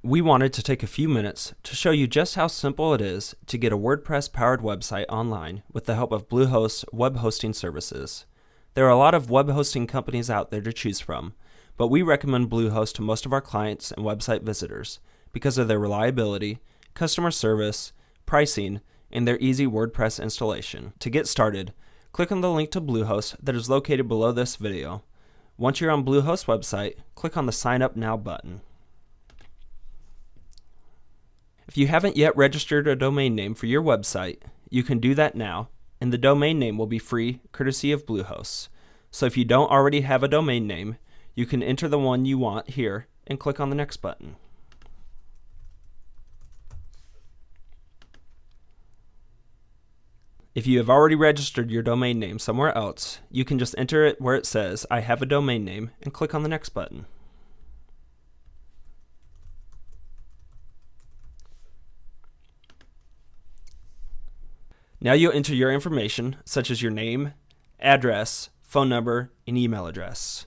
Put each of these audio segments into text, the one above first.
We wanted to take a few minutes to show you just how simple it is to get a WordPress-powered website online with the help of Bluehost web hosting services. There are a lot of web hosting companies out there to choose from, but we recommend Bluehost to most of our clients and website visitors because of their reliability, customer service, pricing, and their easy WordPress installation. To get started, click on the link to Bluehost that is located below this video. Once you're on Bluehost's website, click on the Sign Up Now button. If you haven't yet registered a domain name for your website, you can do that now, and the domain name will be free, courtesy of Bluehost. So if you don't already have a domain name, you can enter the one you want here and click on the Next button. If you have already registered your domain name somewhere else, you can just enter it where it says, I have a domain name, and click on the Next button. Now you'll enter your information, such as your name, address, phone number, and email address.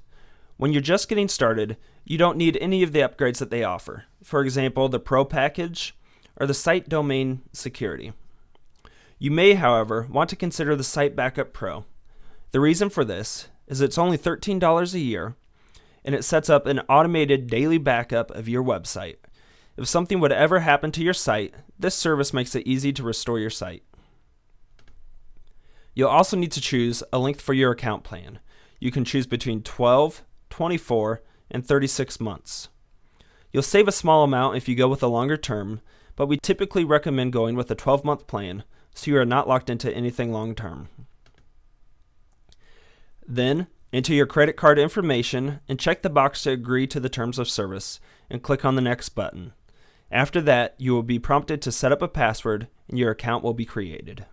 When you're just getting started, you don't need any of the upgrades that they offer. For example, the Pro package or the Site Domain Security. You may, however, want to consider the Site Backup Pro. The reason for this is it's only $13 a year, and it sets up an automated daily backup of your website. If something would ever happen to your site, this service makes it easy to restore your site. You'll also need to choose a length for your account plan. You can choose between 12, 24, and 36 months. You'll save a small amount if you go with a longer term, but we typically recommend going with a 12-month plan so you are not locked into anything long-term. Then, enter your credit card information and check the box to agree to the terms of service and click on the Next button. After that, you will be prompted to set up a password and your account will be created.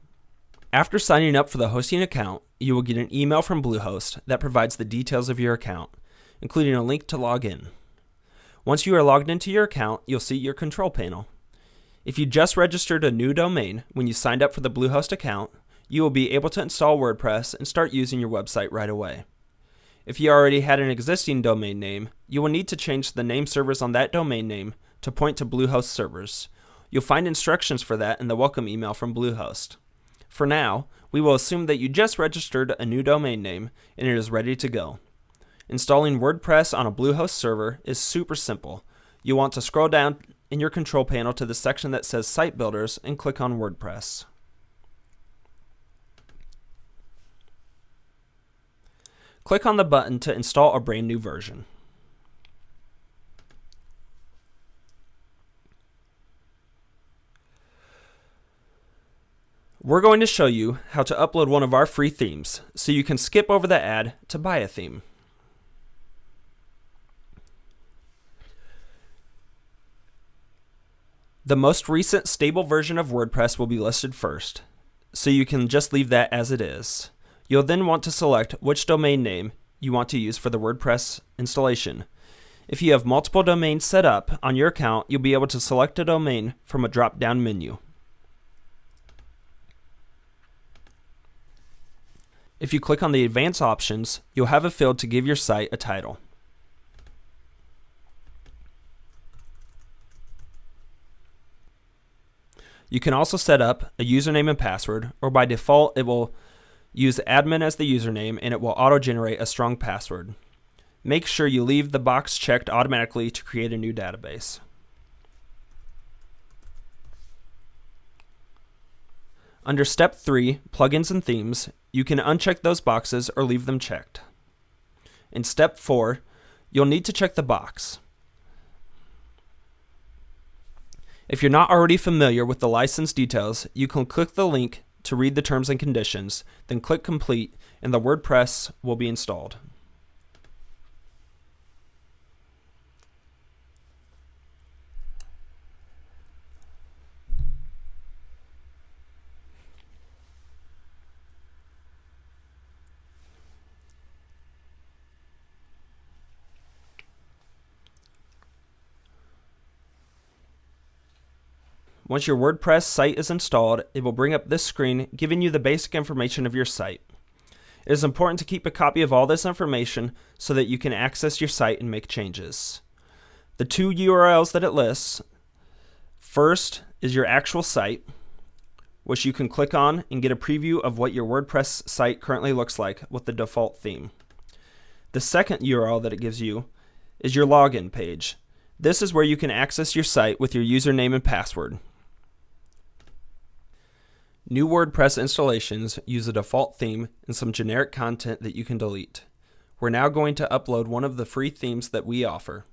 After signing up for the hosting account, you will get an email from Bluehost that provides the details of your account, including a link to log in. Once you are logged into your account, you'll see your control panel. If you just registered a new domain when you signed up for the Bluehost account, you will be able to install WordPress and start using your website right away. If you already had an existing domain name, you will need to change the name servers on that domain name to point to Bluehost servers. You'll find instructions for that in the welcome email from Bluehost. For now, we will assume that you just registered a new domain name and it is ready to go. Installing WordPress on a Bluehost server is super simple. You'll want to scroll down in your control panel to the section that says Site Builders and click on WordPress. Click on the button to install a brand new version. We're going to show you how to upload one of our free themes, so you can skip over the ad to buy a theme. The most recent stable version of WordPress will be listed first, so you can just leave that as it is. You'll then want to select which domain name you want to use for the WordPress installation. If you have multiple domains set up on your account, you'll be able to select a domain from a drop-down menu. If you click on the Advanced options, you'll have a field to give your site a title. You can also set up a username and password, or by default it will use admin as the username and it will auto-generate a strong password. Make sure you leave the box checked automatically to create a new database. Under Step 3, Plugins and Themes, you can uncheck those boxes or leave them checked. In Step 4, you'll need to check the box. If you're not already familiar with the license details, you can click the link to read the terms and conditions, then click Complete, and the WordPress will be installed. Once your WordPress site is installed, it will bring up this screen giving you the basic information of your site. It is important to keep a copy of all this information so that you can access your site and make changes. The two URLs that it lists, first is your actual site, which you can click on and get a preview of what your WordPress site currently looks like with the default theme. The second URL that it gives you is your login page. This is where you can access your site with your username and password. New WordPress installations use a default theme and some generic content that you can delete. We're now going to upload one of the free themes that we offer.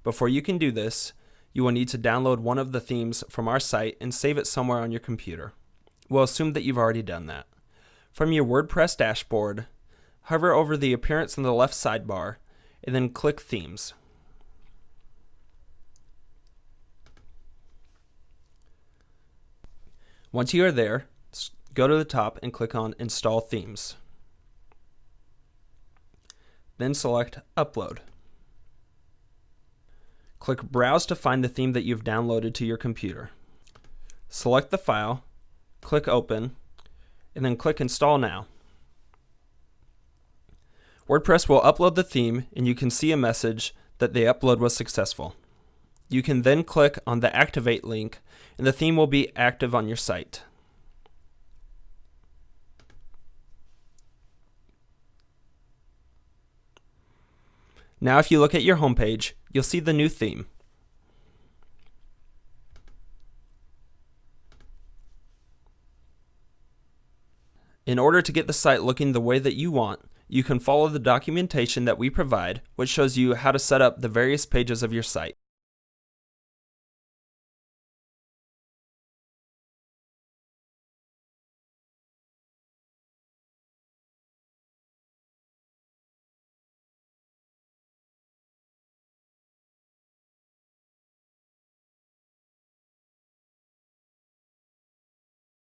Before you can do this, you will need to download one of the themes from our site and save it somewhere on your computer. We'll assume that you've already done that. From your WordPress dashboard, hover over the appearance in the left sidebar and then click Themes. Once you are there, go to the top and click on Install Themes. Then select Upload. Click Browse to find the theme that you've downloaded to your computer. Select the file, click Open, and then click Install Now. WordPress will upload the theme and you can see a message that the upload was successful. You can then click on the Activate link and the theme will be active on your site. Now if you look at your homepage, you'll see the new theme. In order to get the site looking the way that you want, you can follow the documentation that we provide, which shows you how to set up the various pages of your site.